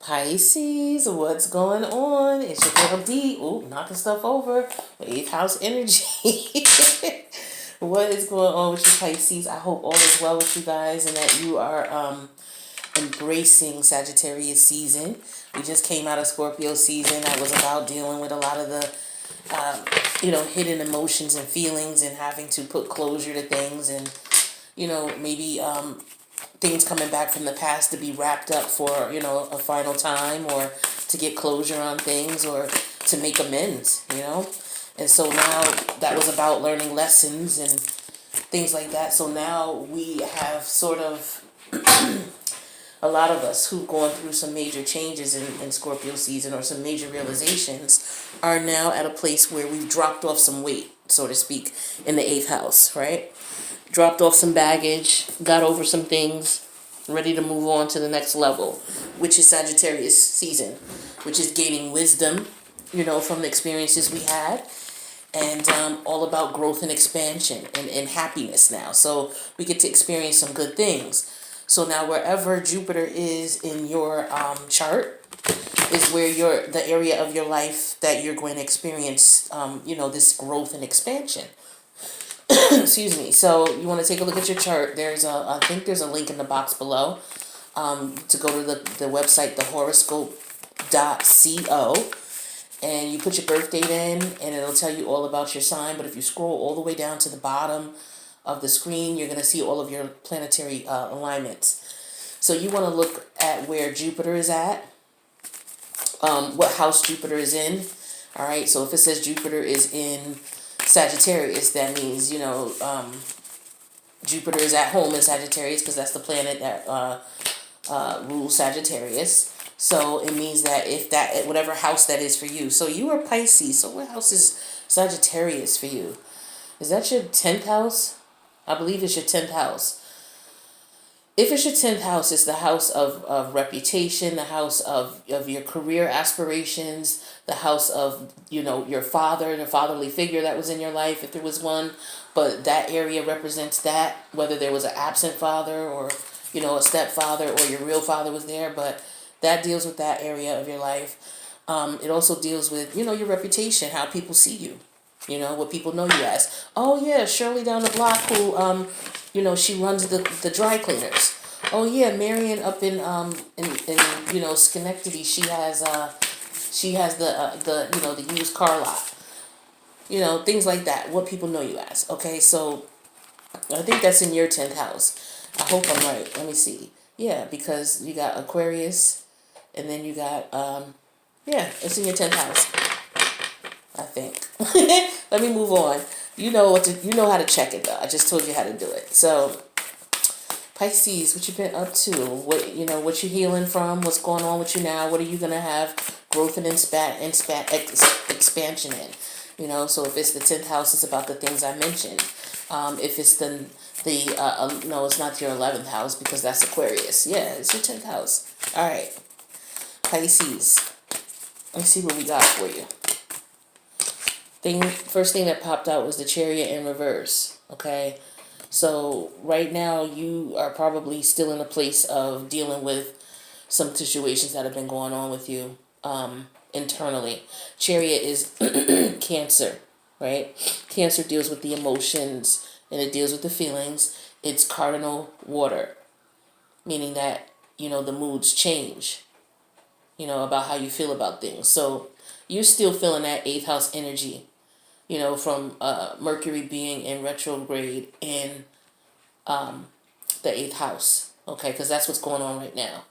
Pisces, what's going on? It's your girl D. Ooh, knocking stuff over. Eighth house energy. What is going on with you, Pisces? I hope all is well with you guys and that you are embracing Sagittarius season. We just came out of Scorpio season. That was about dealing with a lot of the hidden emotions and feelings and having to put closure to things and maybe things coming back from the past to be wrapped up for a final time, or to get closure on things, or to make amends. And so now that was about learning lessons and things like that. So now we have sort of a lot of us who've gone through some major changes in Scorpio season, or some major realizations, are now at a place where we've dropped off some weight, so to speak, in the eighth house, right? Dropped off some baggage, got over some things, ready to move on to the next level, which is Sagittarius season, which is gaining wisdom, from the experiences we had, and all about growth and expansion and happiness now. So we get to experience some good things. So now wherever Jupiter is in your chart is where the area of your life that you're going to experience, this growth and expansion. Excuse me. So you want to take a look at your chart. I think there's a link in the box below to go to the website, thehoroscope.co, and you put your birth date in, and it'll tell you all about your sign. But if you scroll all the way down to the bottom of the screen, you're going to see all of your planetary alignments. So you want to look at where Jupiter is at, what house Jupiter is in. All right. So if it says Jupiter is in Sagittarius, that means Jupiter is at home in Sagittarius, because that's the planet that rules Sagittarius. So it means that whatever house that is for you. So you are Pisces. So what house is Sagittarius for you? Is that your 10th house? I believe it's your 10th house. If it's your 10th house, it's the house of reputation, the house of your career aspirations, the house of, your father, the fatherly figure that was in your life, if there was one. But that area represents that, whether there was an absent father, or, a stepfather, or your real father was there. But that deals with that area of your life. It also deals with, your reputation, how people see you. What people know you as. Oh yeah, Shirley down the block who, she runs the dry cleaners. Oh yeah, Marion up in Schenectady, she has the the used car lot. Things like that. What people know you as. Okay, so I think that's in your 10th house. I hope I'm right. Let me see. Yeah, because you got Aquarius, and then you got it's in your 10th house, I think. Let me move on. You know how to check it though. I just told you how to do it. So Pisces, what you been up to? What you healing from? What's going on with you now? What are you gonna have growth and expansion in? So if it's the 10th house, it's about the things I mentioned. If it's no, it's not your 11th house, because that's Aquarius. Yeah, it's your 10th house. All right, Pisces. Let's see what we got for you. First thing that popped out was the Chariot in reverse. Okay, so right now you are probably still in a place of dealing with some situations that have been going on with you internally. Chariot is Cancer, right? Cancer deals with the emotions and it deals with the feelings. It's cardinal water, meaning that the moods change. About how you feel about things. So you're still feeling that 8th house energy. From Mercury being in retrograde in the 8th house, okay, because that's what's going on right now.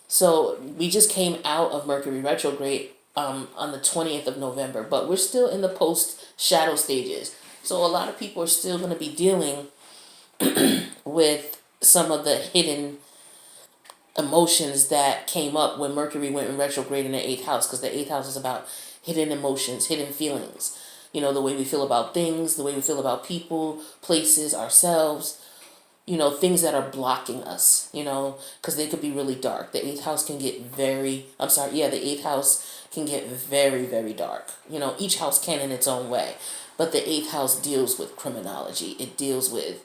So we just came out of Mercury retrograde on the 20th of November, but we're still in the post-shadow stages. So a lot of people are still going to be dealing with some of the hidden emotions that came up when Mercury went in retrograde in the 8th house, because the 8th house is about hidden emotions, hidden feelings. The way we feel about things, the way we feel about people, places, ourselves, things that are blocking us, because they could be really dark. The 8th house can get the 8th house can get very, very dark. Each house can in its own way. But the 8th house deals with criminology. It deals with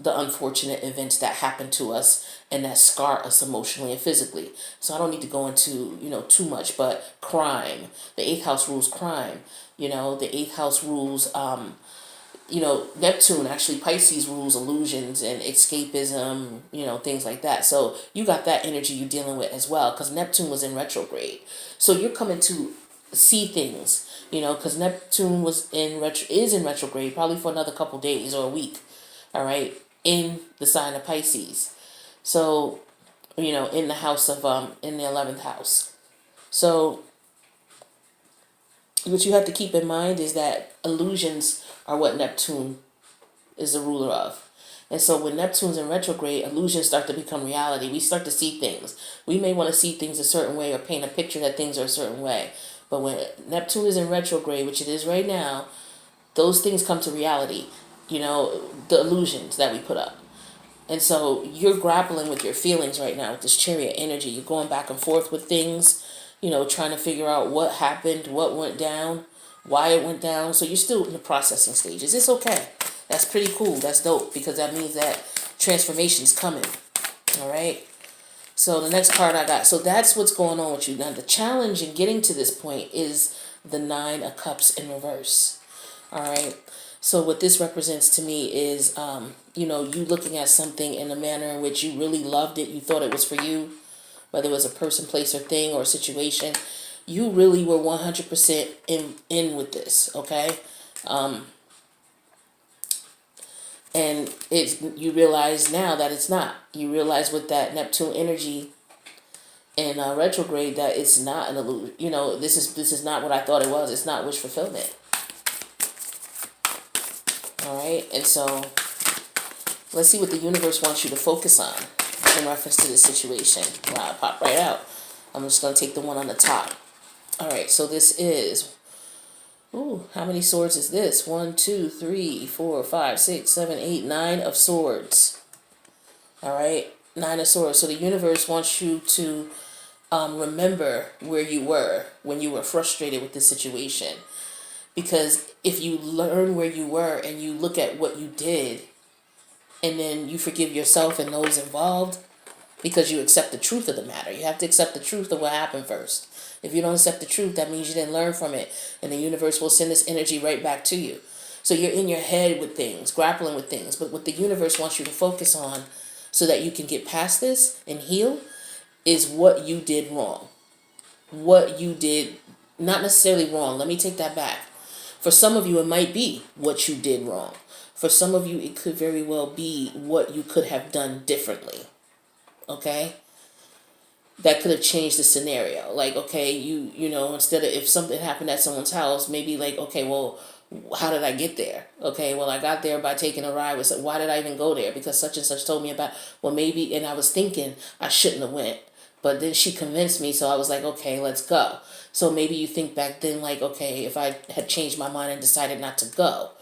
the unfortunate events that happen to us and that scar us emotionally and physically. So I don't need to go into, too much, but crime. The eighth house rules crime. The eighth house rules, Neptune, actually Pisces rules illusions and escapism, things like that. So you got that energy you're dealing with as well, because Neptune was in retrograde. So you're coming to see things, because Neptune is in retrograde probably for another couple days or a week, all right, in the sign of Pisces. So, in the house of, in the 11th house. So what you have to keep in mind is that illusions are what Neptune is the ruler of. And so when Neptune's in retrograde, illusions start to become reality. We start to see things. We may want to see things a certain way or paint a picture that things are a certain way. But when Neptune is in retrograde, which it is right now, those things come to reality. The illusions that we put up. And so you're grappling with your feelings right now with this Chariot energy. You're going back and forth with things, trying to figure out what happened, what went down, why it went down. So you're still in the processing stages. It's okay. That's pretty cool. That's dope, because that means that transformation is coming. All right. So the next card I got. So that's what's going on with you. Now the challenge in getting to this point is the 9 of Cups in reverse. All right. So what this represents to me is, you looking at something in a manner in which you really loved it. You thought it was for you, whether it was a person, place, or thing, or a situation. You really were 100% in with this, okay? And you realize now that it's not. You realize with that Neptune energy in retrograde that it's not an illusion. This is not what I thought it was. It's not wish fulfillment. All right, and so let's see what the universe wants you to focus on in reference to this situation. Wow, pop right out. I'm just going to take the one on the top. All right, so this is, how many swords is this? 1, 2, 3, 4, 5, 6, 7, 8, 9 of swords. All right, 9 of swords. So the universe wants you to remember where you were when you were frustrated with the situation. Because if you learn where you were and you look at what you did, and then you forgive yourself and those involved, because you accept the truth of the matter. You have to accept the truth of what happened first. If you don't accept the truth, that means you didn't learn from it, and the universe will send this energy right back to you. So you're in your head with things, grappling with things, but what the universe wants you to focus on so that you can get past this and heal is what you did wrong. What you did, not necessarily wrong. Let me take that back. For some of you, it might be what you did wrong. For some of you, it could very well be what you could have done differently. Okay? That could have changed the scenario. Like, okay, instead of if something happened at someone's house, maybe like, okay, well, how did I get there? Okay, well, I got there by taking a ride. Why did I even go there? Because such and such told me about, well, maybe, and I was thinking I shouldn't have went. But then she convinced me, so I was like, okay, let's go. So maybe you think back then, like, okay, if I had changed my mind and decided not to go.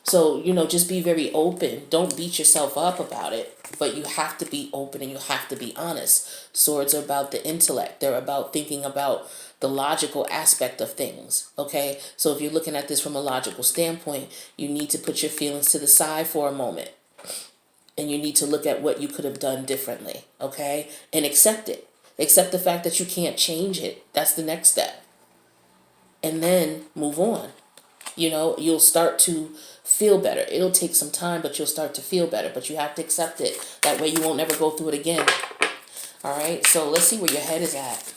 So, just be very open. Don't beat yourself up about it, but you have to be open and you have to be honest. Swords are about the intellect. They're about thinking about the logical aspect of things, okay? So if you're looking at this from a logical standpoint, you need to put your feelings to the side for a moment. And you need to look at what you could have done differently, okay? And accept it. Accept the fact that you can't change it. That's the next step. And then move on. You'll start to feel better. It'll take some time, but you'll start to feel better. But you have to accept it. That way you won't never go through it again. All right? So let's see where your head is at.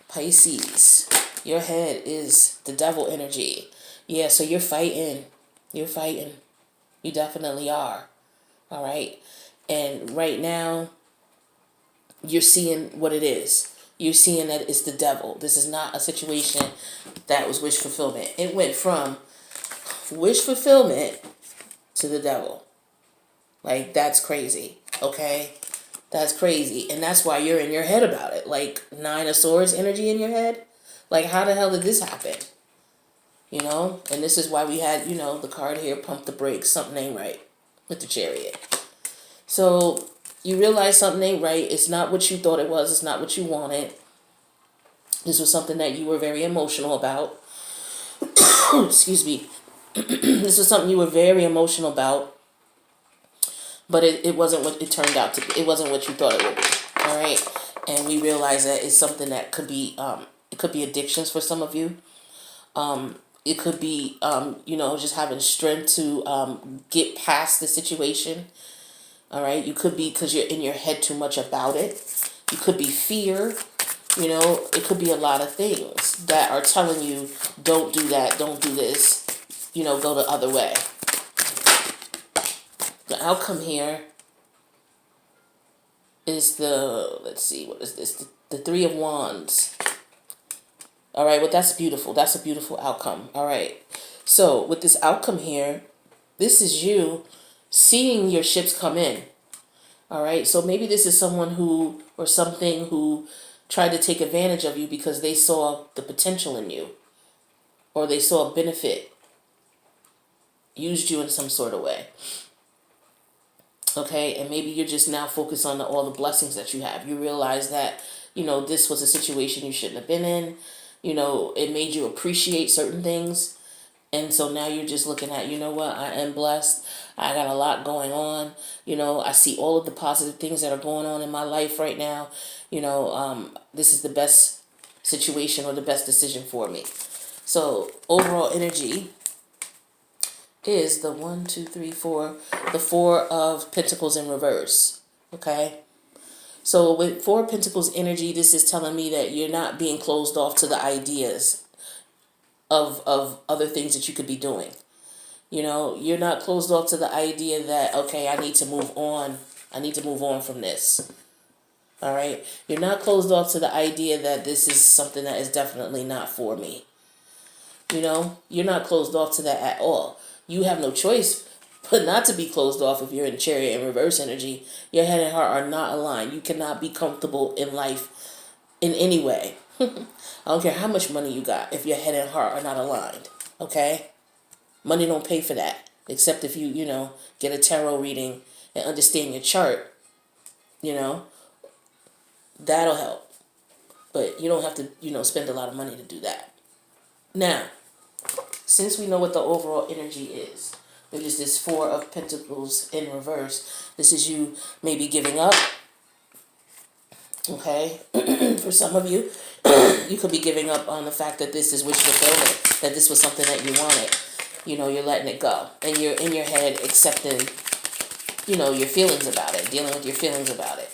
Pisces. Your head is the devil energy. Yeah, so you're fighting. You're fighting. You definitely are. All right? And right now, you're seeing what it is. You're seeing that it's the devil. This is not a situation that was wish fulfillment. It went from wish fulfillment to the devil. Like, that's crazy. Okay? That's crazy. And that's why you're in your head about it. Like, 9 of Swords energy in your head. Like, how the hell did this happen? And this is why we had, the card here, pump the brakes. Something ain't right with the Chariot. So you realize something ain't right. It's not what you thought it was. It's not what you wanted. This was something that you were very emotional about. Excuse me. This was something you were very emotional about. but it wasn't what it turned out to be. It wasn't what you thought it would be. All right, and we realize that it's something that could be it could be addictions for some of you. It could be just having strength to get past the situation. All right, you could be because you're in your head too much about it. You could be fear. It could be a lot of things that are telling you, don't do that, don't do this, go the other way. The outcome here is let's see, what is this? The Three of Wands. All right, well, that's beautiful. That's a beautiful outcome. All right. So with this outcome here, this is you seeing your ships come in. All right. So maybe this is someone or something who tried to take advantage of you because they saw the potential in you, or they saw a benefit, used you in some sort of way. Okay. And maybe you're just now focused on all the blessings that you have. You realize that, this was a situation you shouldn't have been in. It made you appreciate certain things. And so now you're just looking at, what, I am blessed. I got a lot going on. I see all of the positive things that are going on in my life right now. This is the best situation or the best decision for me. So overall energy is the 1, 2, 3, 4, the Four of Pentacles in reverse. Okay. So with Four of Pentacles energy, this is telling me that you're not being closed off to the ideas of other things that you could be doing. You're not closed off to the idea that, okay, I need to move on. I need to move on from this. All right. You're not closed off to the idea that this is something that is definitely not for me. You're not closed off to that at all. You have no choice but not to be closed off if you're in Chariot in reverse energy. Your head and heart are not aligned. You cannot be comfortable in life in any way. I don't care how much money you got if your head and heart are not aligned. Okay? Money don't pay for that. Except if you, get a tarot reading and understand your chart. That'll help. But you don't have to, spend a lot of money to do that. Now, since we know what the overall energy is, which is this Four of Pentacles in reverse, this is you maybe giving up. Okay? For some of you, you could be giving up on the fact that this is wish fulfillment, that this was something that you wanted. You're letting it go. And you're in your head accepting, your feelings about it, dealing with your feelings about it.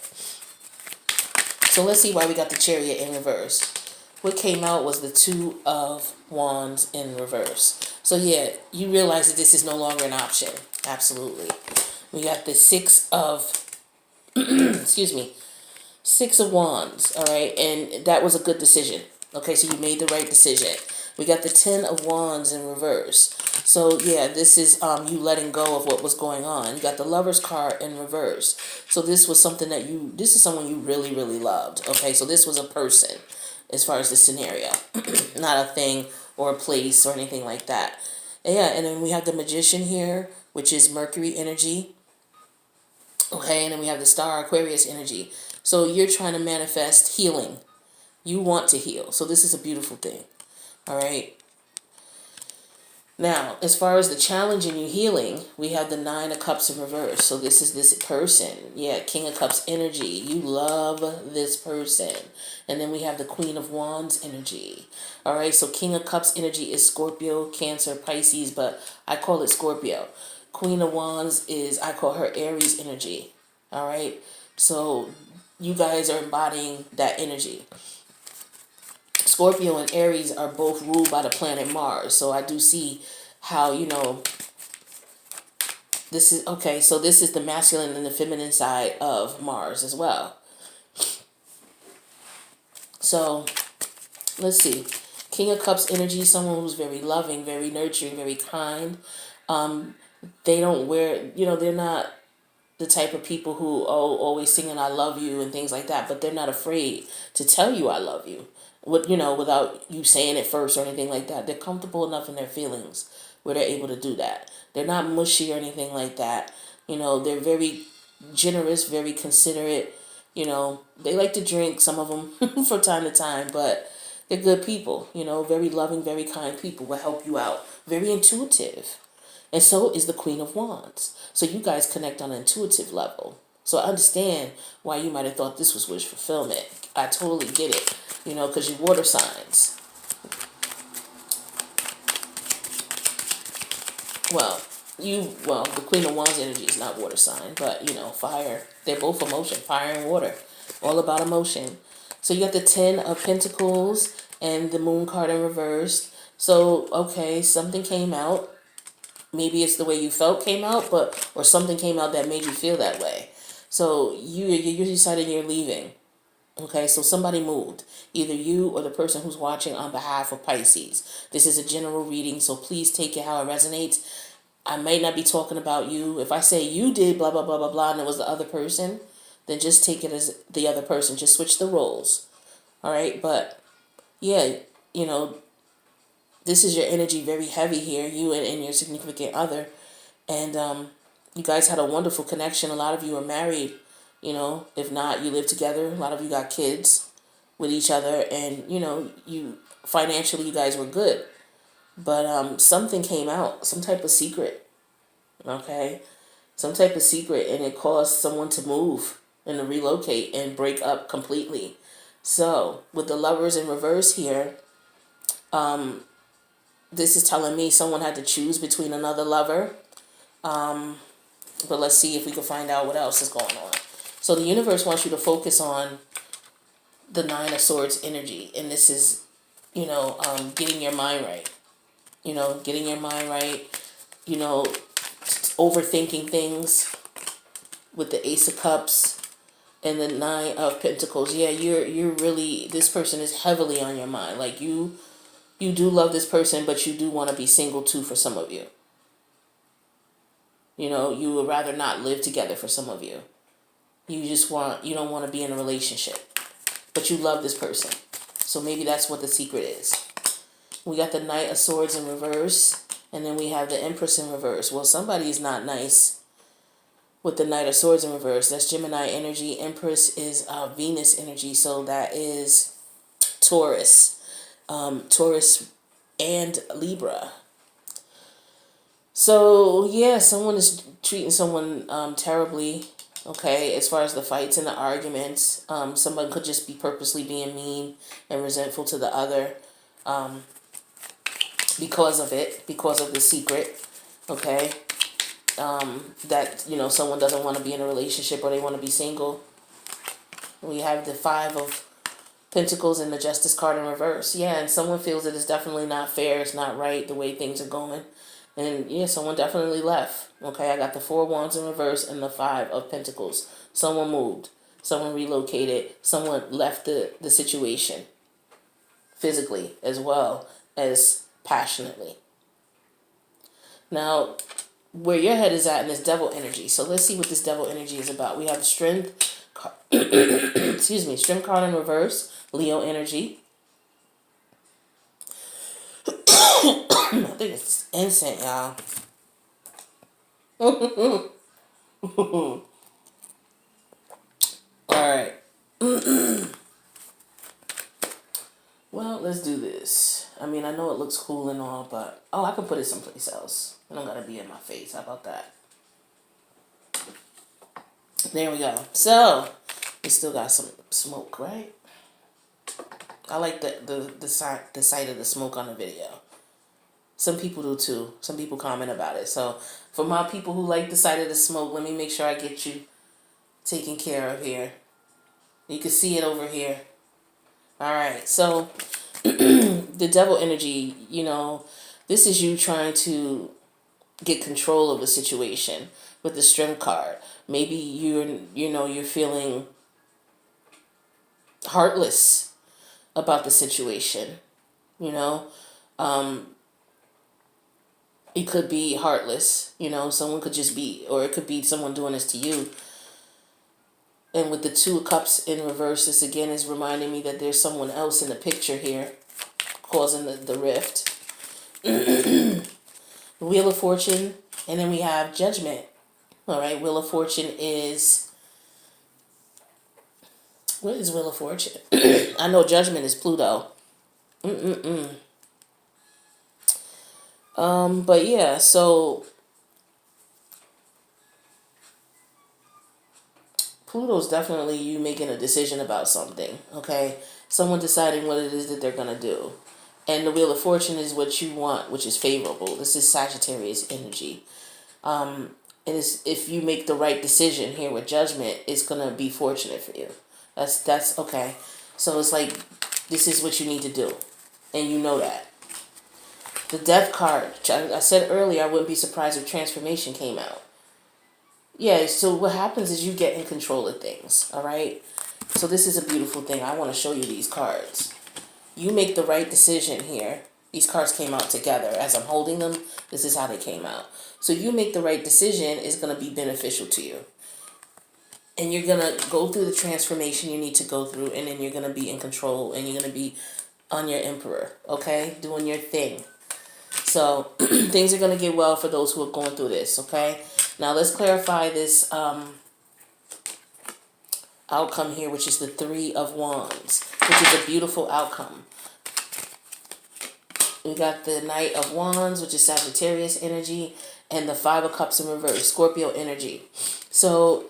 So let's see why we got the Chariot in reverse. What came out was the Two of Wands in reverse. So yeah, you realize that this is no longer an option. Absolutely. We got the Six of, excuse me, Six of Wands, all right? And that was a good decision. Okay, so you made the right decision. We got the Ten of Wands in reverse. So, yeah, this is you letting go of what was going on. You got the Lover's card in reverse. So this was something that this is someone you really, really loved. Okay, so this was a person as far as the scenario. Not a thing or a place or anything like that. And yeah, and then we have the Magician here, which is Mercury energy. Okay, and then we have the Star Aquarius energy. So you're trying to manifest healing. You want to heal. So this is a beautiful thing. All right. Now, as far as the challenge in you healing, we have the Nine of Cups in reverse. So this is this person. Yeah, King of Cups energy. You love this person. And then we have the Queen of Wands energy. All right, so King of Cups energy is Scorpio, Cancer, Pisces, but I call it Scorpio. Queen of Wands is, I call her Aries energy. All right, so you guys are embodying that energy. Scorpio and Aries are both ruled by the planet Mars. So I do see how, this is, okay, so this is the masculine and the feminine side of Mars as well. So let's see. King of Cups energy, someone who's very loving, very nurturing, very kind. They don't wear, they're not the type of people who always singing I love you and things like that, but they're not afraid to tell you I love you. Without you saying it first or anything like that. They're comfortable enough in their feelings where they're able to do that. They're not mushy or anything like that. They're very generous, very considerate. They like to drink, some of them, from time to time, but they're good people. Very loving, very kind people will help you out. Very intuitive. And so is the Queen of Wands. So you guys connect on an intuitive level. So I understand why you might have thought this was wish fulfillment. I totally get it, because you water signs. Well, the Queen of Wands energy is not water sign, but, fire. They're both emotion, fire and water. All about emotion. So you got the 10 of Pentacles and the Moon card in reverse. So, okay, something came out. Maybe it's the way you felt came out, or something came out that made you feel that way. So you decided you're leaving. Okay, so somebody moved. Either you or the person who's watching on behalf of Pisces. This is a general reading, so please take it how it resonates. I may not be talking about you. If I say you did blah, blah, blah, blah, blah, and it was the other person, then just take it as the other person. Just switch the roles. All right, but yeah, this is your energy very heavy here, you and your significant other. And you guys had a wonderful connection. A lot of you are married, if not, you live together. A lot of you got kids with each other, and, you financially, you guys were good. But something came out, some type of secret, okay? Some type of secret, and it caused someone to move and to relocate and break up completely. So, with the Lovers in reverse here, this is telling me someone had to choose between another lover. But let's see if we can find out what else is going on. So the universe wants you to focus on the Nine of Swords energy. And this is, getting your mind right. Getting your mind right. Overthinking things with the Ace of Cups and the Nine of Pentacles. Yeah, you're really, this person is heavily on your mind. Like you do love this person, but you do want to be single too for some of you. You would rather not live together for some of you. You don't want to be in a relationship, but you love this person. So maybe that's what the secret is. We got the Knight of Swords in reverse, and then we have the Empress in reverse. Well, somebody is not nice with the Knight of Swords in reverse. That's Gemini energy. Empress is Venus energy, so that is Taurus. Taurus and Libra. So, yeah, someone is treating someone terribly, okay, as far as the fights and the arguments. Someone could just be purposely being mean and resentful to the other because of the secret, okay, that, someone doesn't want to be in a relationship or they want to be single. We have the Five of Pentacles and the Justice card in reverse. Yeah, and someone feels that it's definitely not fair, it's not right the way things are going. And yeah, someone definitely left. Okay, I got the Four of Wands in reverse and the Five of Pentacles. Someone moved. Someone relocated. Someone left the situation. Physically as well as passionately. Now, where your head is at in this devil energy. So let's see what this devil energy is about. We have Strength. Excuse me. Strength card in reverse. Leo energy. I think it's instant, y'all. Alright. Well, let's do this. I mean, I know it looks cool and all, but... Oh, I can put it someplace else. It don't gotta be in my face. How about that? There we go. So, we still got some smoke, right? I like the sight of the smoke on the video. Some people do too. Some people comment about it. So for my people who like the sight of the smoke, let me make sure I get you taken care of here. You can see it over here. All right. So the devil energy, this is you trying to get control of a situation with the Strength card. Maybe you're feeling heartless about the situation. It could be heartless, someone could just be, or it could be someone doing this to you. And with the Two of Cups in reverse, this again is reminding me that there's someone else in the picture here causing the rift. Wheel of Fortune, and then we have Judgment. All right, Wheel of Fortune is... What is Wheel of Fortune? I know Judgment is Pluto. But yeah, so Pluto's definitely you making a decision about something, okay? Someone deciding what it is that they're going to do. And the Wheel of Fortune is what you want, which is favorable. This is Sagittarius energy. And it's, if you make the right decision here with Judgment, it's going to be fortunate for you. That's okay. So it's like, this is what you need to do. And you know that. The Death card, I said earlier, I wouldn't be surprised if transformation came out. Yeah, so what happens is you get in control of things, all right? So this is a beautiful thing. I want to show you these cards. You make the right decision here. These cards came out together. As I'm holding them, this is how they came out. So you make the right decision is going to be beneficial to you. And you're going to go through the transformation you need to go through, and then you're going to be in control, and you're going to be on your emperor, okay? Doing your thing. So things are going to get well for those who are going through this, okay? Now let's clarify this outcome here, which is the Three of Wands, which is a beautiful outcome. We got the Knight of Wands, which is Sagittarius energy, and the Five of Cups in reverse, Scorpio energy. So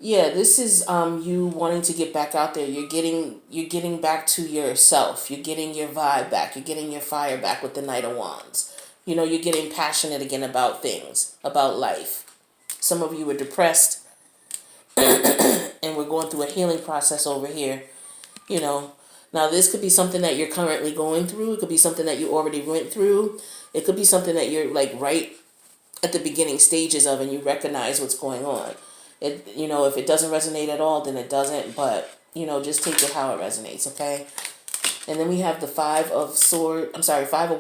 yeah, this is you wanting to get back out there. You're getting back to yourself. You're getting your vibe back. You're getting your fire back with the Knight of Wands. You know, you're getting passionate again about things, about life. Some of you were depressed and we're going through a healing process over here. You know, now this could be something that you're currently going through. It could be something that you already went through. It could be something that you're like right at the beginning stages of, and you recognize what's going on. It, you know, if it doesn't resonate at all, then it doesn't, but you know, just take it how it resonates, okay? And then we have the Five of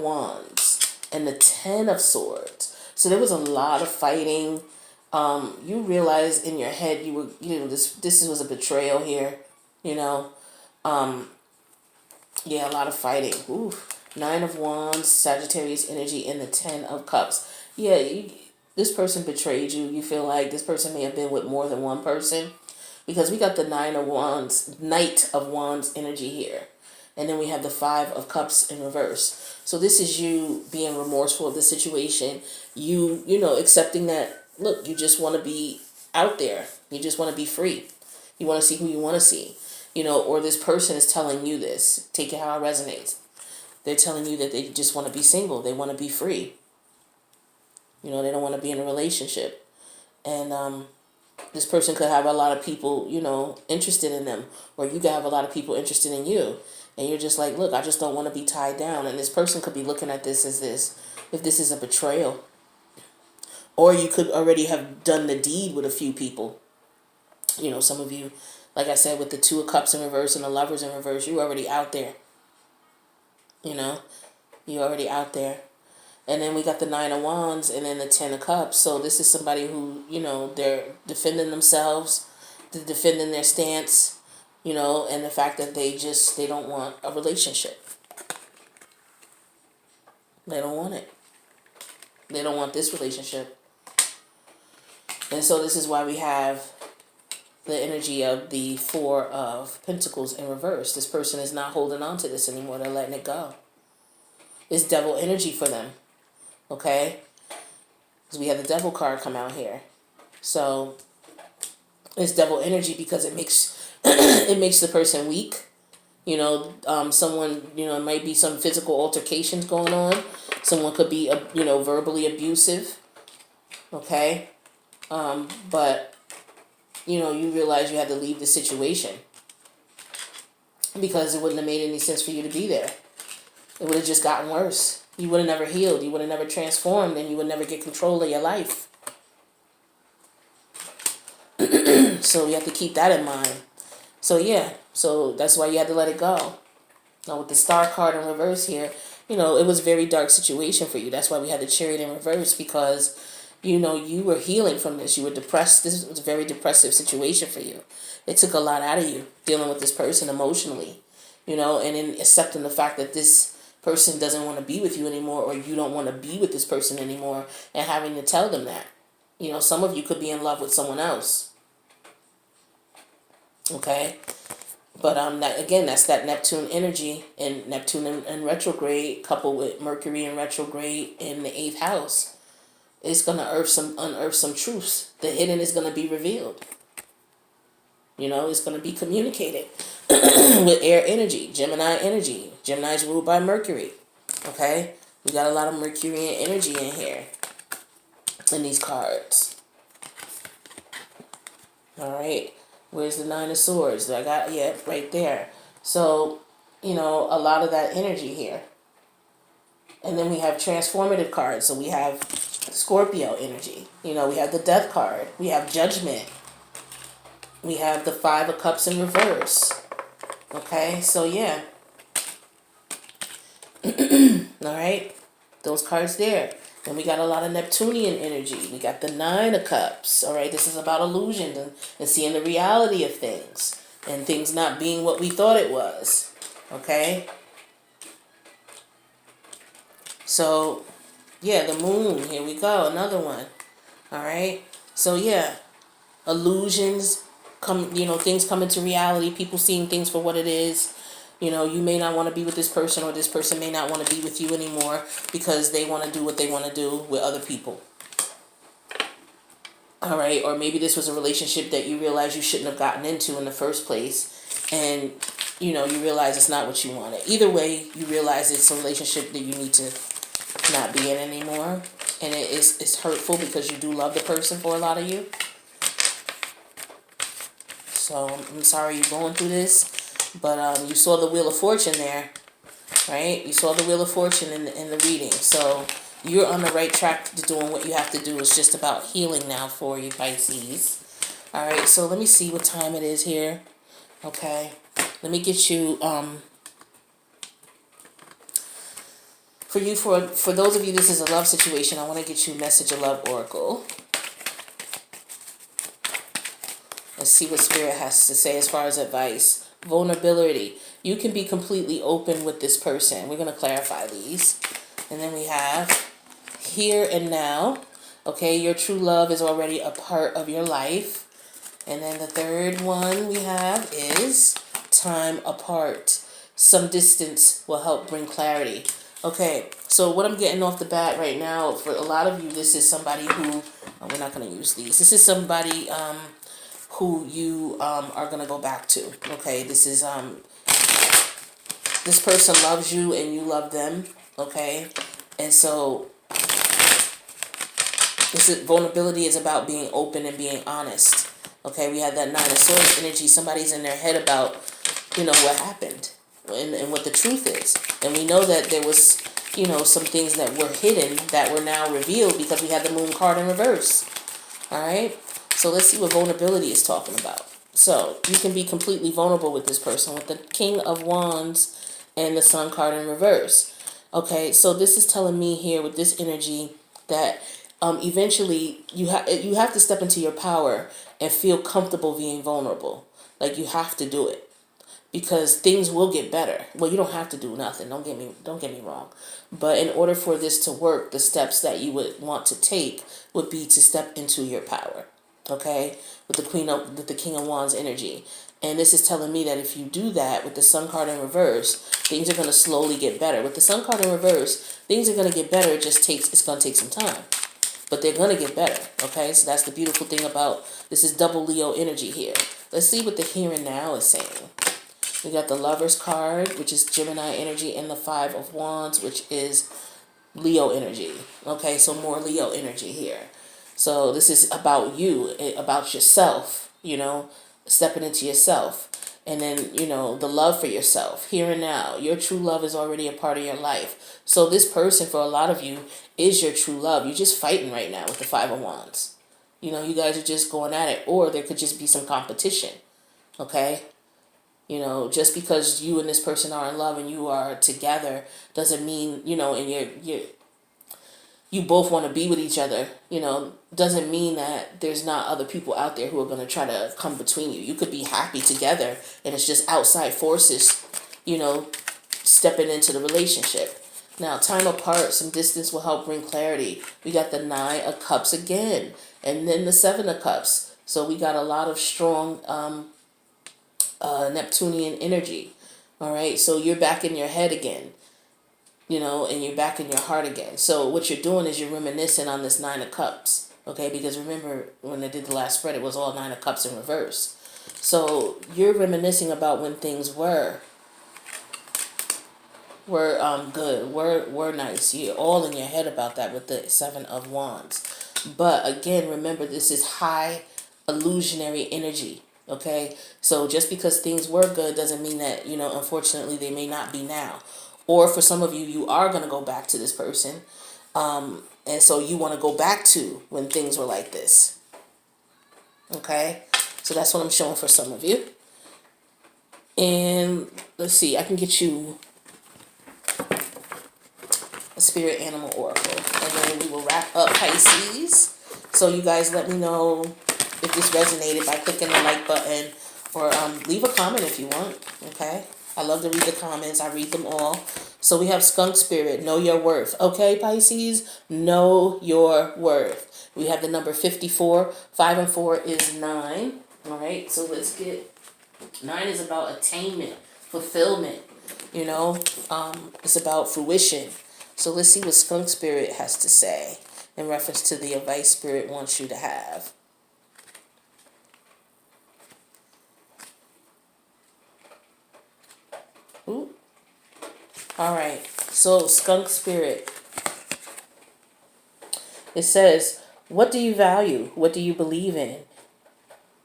Wands and the Ten of Swords. So there was a lot of fighting. You realize in your head this was a betrayal here, you know. Yeah, a lot of fighting. Ooh, Nine of Wands, Sagittarius energy, and the Ten of Cups. Yeah, this person betrayed you. You feel like this person may have been with more than one person, because we got the Nine of Wands, Knight of Wands energy here. And then we have the Five of Cups in reverse. So this is you being remorseful of the situation. You know, accepting that, look, you just want to be out there. You just want to be free. You want to see who you want to see. You know, or this person is telling you this. Take it how it resonates. They're telling you that they just want to be single. They want to be free. You know, they don't want to be in a relationship. And this person could have a lot of people, you know, interested in them. Or you could have a lot of people interested in you. And you're just like, look, I just don't want to be tied down. And this person could be looking at this as if this is a betrayal. Or you could already have done the deed with a few people. You know, some of you, like I said, with the Two of Cups in reverse and the Lovers in reverse, you're already out there. You know, you're already out there. And then we got the Nine of Wands and then the Ten of Cups. So this is somebody who, you know, they're defending themselves, they're defending their stance, you know, and the fact that they don't want a relationship. They don't want it. They don't want this relationship. And so this is why we have the energy of the Four of Pentacles in reverse. This person is not holding on to this anymore. They're letting it go. It's devil energy for them. Okay? Because we have the Devil card come out here. So it's devil energy because it makes it makes the person weak. You know, someone, you know, it might be some physical altercations going on. Someone could be, you know, verbally abusive. Okay? But, you know, you realize you had to leave the situation because it wouldn't have made any sense for you to be there. It would have just gotten worse. You would have never healed. You would have never transformed, and you would never get control of your life. So you have to keep that in mind. So yeah, so that's why you had to let it go. Now with the Star card in reverse here, you know, it was a very dark situation for you. That's why we had the Chariot in reverse, because, you know, you were healing from this. You were depressed. This was a very depressive situation for you. It took a lot out of you dealing with this person emotionally, you know, and then accepting the fact that this person doesn't want to be with you anymore, or you don't want to be with this person anymore, and having to tell them that. You know, some of you could be in love with someone else. Okay? But that again, that's that Neptune energy, and Neptune in retrograde coupled with Mercury in retrograde in the 8th house. It's going to unearth some truths. The hidden is going to be revealed. It's going to be communicated with air energy, Gemini energy. Gemini is ruled by Mercury. Okay? We got a lot of Mercurian energy in here, in these cards. All right? Where's the Nine of Swords? I got, yeah, right there. So, a lot of that energy here. And then we have transformative cards. So we have Scorpio energy. We have the Death card. We have Judgment. We have the Five of Cups in reverse. Okay, so yeah. All right, those cards there. Then we got a lot of Neptunian energy. We got the Nine of Cups. All right, this is about illusions and seeing the reality of things. And things not being what we thought it was. Okay? So, yeah, the Moon. Here we go. Another one. All right? So, yeah. Illusions come, things come into reality. People seeing things for what it is. You may not want to be with this person, or this person may not want to be with you anymore because they want to do what they want to do with other people. All right? Or maybe this was a relationship that you realize you shouldn't have gotten into in the first place. And, you realize it's not what you wanted. Either way, you realize it's a relationship that you need to not be in anymore. And it's hurtful because you do love the person for a lot of you. So I'm sorry you're going through this. But you saw the Wheel of Fortune there, right? You saw the Wheel of Fortune in the reading. So you're on the right track to doing what you have to do. It's just about healing now for you, Pisces. All right, so let me see what time it is here. Okay, let me get you, for those of you, this is a love situation. I want to get you Message of Love Oracle. Let's see what Spirit has to say as far as advice. Vulnerability. You can be completely open with this person. We're going to clarify these. And then we have here and now. Okay, your true love is already a part of your life. And then the third one we have is time apart. Some distance will help bring clarity. Okay, so what I'm getting off the bat right now, for a lot of you, this is somebody who, we're not going to use these. This is somebody who you are going to go back to. Okay, this is, this person loves you and you love them. Okay, and so vulnerability is about being open and being honest. Okay, we had that Nine of Swords energy. Somebody's in their head about, what happened and what the truth is. And we know that there was, some things that were hidden that were now revealed because we had the Moon card in reverse. All right, so let's see what vulnerability is talking about. So you can be completely vulnerable with this person with the King of Wands and the Sun card in reverse. Okay, so this is telling me here with this energy that eventually you have to step into your power and feel comfortable being vulnerable. Like, you have to do it because things will get better. Well, you don't have to do nothing. Don't get me wrong. But in order for this to work, the steps that you would want to take would be to step into your power. Okay, with the King of Wands energy. And this is telling me that if you do that with the Sun card in reverse, things are going to slowly get better. With the Sun card in reverse, things are going to get better. It's going to take some time. But they're going to get better. Okay, so that's the beautiful thing about this is double Leo energy here. Let's see what the here and now is saying. We got the Lovers card, which is Gemini energy, and the Five of Wands, which is Leo energy. Okay, so more Leo energy here. So this is about you, about yourself, stepping into yourself. And then, the love for yourself, here and now. Your true love is already a part of your life. So this person, for a lot of you, is your true love. You're just fighting right now with the Five of Wands. You guys are just going at it. Or there could just be some competition, okay? Just because you and this person are in love and you are together doesn't mean, and you both want to be with each other, doesn't mean that there's not other people out there who are going to try to come between you. You could be happy together and it's just outside forces, stepping into the relationship. Now, time apart, some distance will help bring clarity. We got the Nine of Cups again, and then the Seven of Cups. So we got a lot of strong Neptunian energy. All right, so you're back in your head again. And you're back in your heart again. So what you're doing is you're reminiscing on this Nine of Cups, okay? Because remember, when I did the last spread, it was all Nine of Cups in reverse. So you're reminiscing about when things were good, were nice. You're all in your head about that with the Seven of Wands. But again, remember, this is high illusionary energy. Okay, so just because things were good doesn't mean that, unfortunately, they may not be now. Or for some of you, you are going to go back to this person, and so you want to go back to when things were like this. Okay, so that's what I'm showing for some of you. And let's see, I can get you a spirit animal oracle, and then we will wrap up, Pisces. So you guys let me know if this resonated by clicking the like button, or leave a comment if you want. Okay, I love to read the comments. I read them all. So we have skunk spirit, know your worth. Okay, Pisces, know your worth. We have the number 54. 5 and 4 is 9. All right, so let's get 9 is about attainment, fulfillment. It's about fruition. So let's see what skunk spirit has to say in reference to the advice spirit wants you to have. Ooh. All right. So skunk spirit. It says, what do you value? What do you believe in?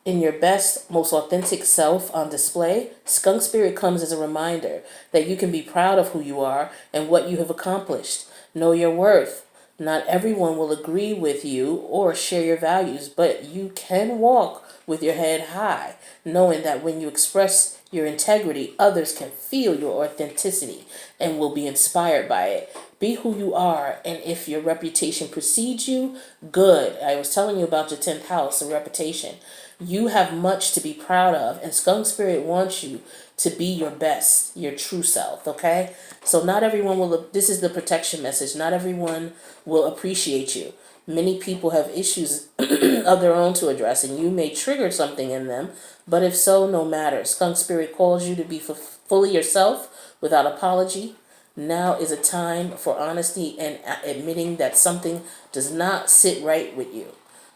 In your best, most authentic self on display, skunk spirit comes as a reminder that you can be proud of who you are and what you have accomplished. Know your worth. Not everyone will agree with you or share your values, but you can walk with your head high, knowing that when you express your integrity, others can feel your authenticity and will be inspired by it. Be who you are, and if your reputation precedes you, good. I was telling you about your 10th house and reputation. You have much to be proud of, and skunk spirit wants you to be your best, your true self, okay? So not everyone will, this is the protection message, not everyone will appreciate you. Many people have issues of their own to address, and you may trigger something in them, but if so, no matter. Skunk spirit calls you to be fully yourself without apology. Now is a time for honesty and admitting that something does not sit right with you.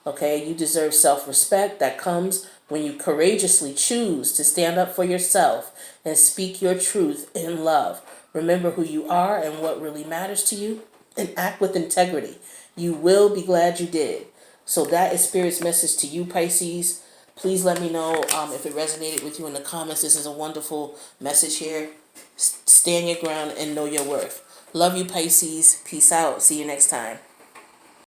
Okay, you deserve self-respect that comes when you courageously choose to stand up for yourself and speak your truth in love. Remember who you are and what really matters to you, and act with integrity. You will be glad you did. So that is Spirit's message to you, Pisces. Please let me know if it resonated with you in the comments. This is a wonderful message here. Stand your ground and know your worth. Love you, Pisces. Peace out. See you next time.